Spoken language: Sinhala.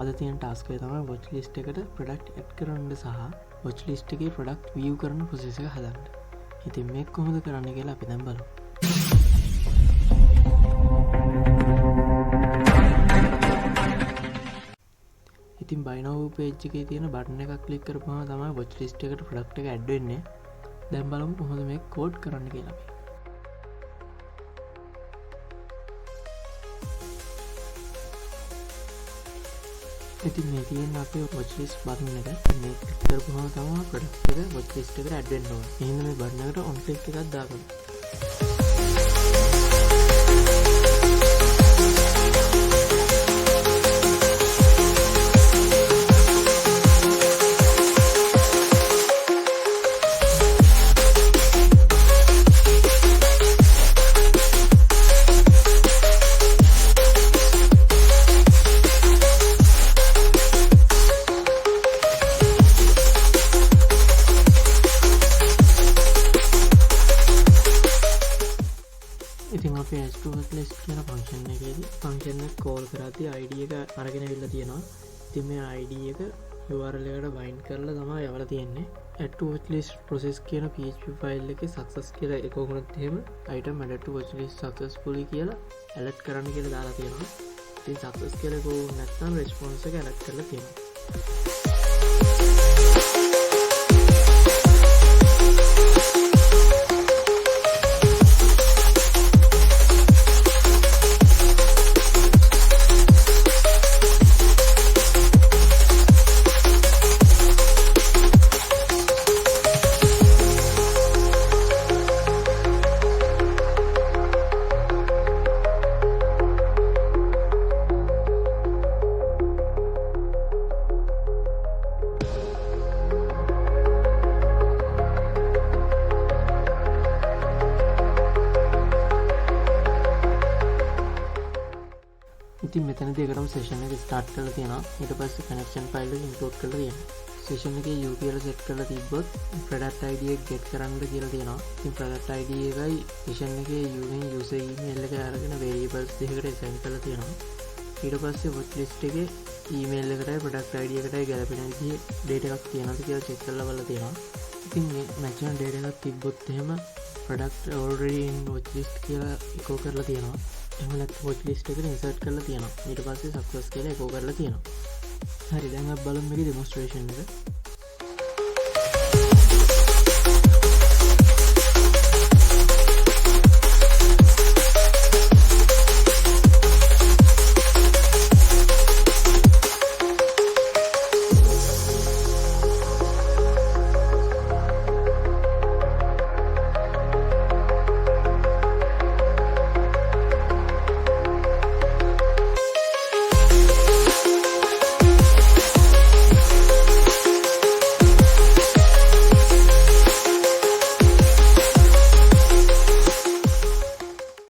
අද තියෙන ටාස්ක් එක තමයි watch list එකට product add කරන්න සහ watch list එකේ product view කරන process එක හදන්න. ඉතින් මේක කොහොමද කරන්න කියලා අපි දැන් බලමු. ඉතින් buy now page එකේ තියෙන බටන් එකක් ක්ලික් කරපුවම තමයි watch list එකට product එක add වෙන්නේ. දැන් බලමු කොහොමද මේක කෝඩ් කරන්න කියලා අපි. ඉතින් මේ තියෙන අපේ watch list බටන් එක මේ ක්ලික් කරපුවම තමයි product එක watch list එකට add වෙන්න ඕනේ. එහෙනම් මේ බටන් එකට on click එකක් දාගන්න. ඉතින් අපේ watch list කියන ෆන්ක්ෂන් එකේදී ෆන්ක්ෂන් එක කෝල් කරද්දී ID එක අරගෙන ඉවිල්ලා තියෙනවා. ඉතින් මේ ID එක URL එකට bind කරලා තමයි යවලා තියෙන්නේ. add to watch list process කියන PHP file එකේ success කියලා එක වුණොත් එහෙම item added to watch list successfully කියලා alert කරන්න කියලා දාලා තියෙනවා. ඉතින් success කියලා එක වුණ නැත්නම් response එක alert කරලා තියෙනවා. ඉතින් මෙතනදී එකටම session එක start කරලා තියෙනවා. ඊට පස්සේ connection file එක import කරලා තියෙනවා. session එකේ URL set කරලා තිබ්බොත් product ID එක get කරන්න කියලා තියෙනවා. ඉතින් product ID එකයි session එකේ user email එක අරගෙන variables දෙකකට assign කරලා තියෙනවා. ඊට පස්සේ watch list එකේ email එකටයි product ID එකටයි ගැලපෙන විදිහේ data එකක් තියෙනවද කියලා check කරලා බලලා තියෙනවා. ඉතින් මේ match වෙන data එකක් තිබ්බොත් එහෙම product already in watch list කියලා echo කරලා තියෙනවා. එහෙම නැත්නම් watch list එකට insert කරලා තියෙනවා. ඊට පස්සේ success කියලා echo කරලා තියෙනවා. හරි දැන් අපි බලමු මේකේ demonstration එක.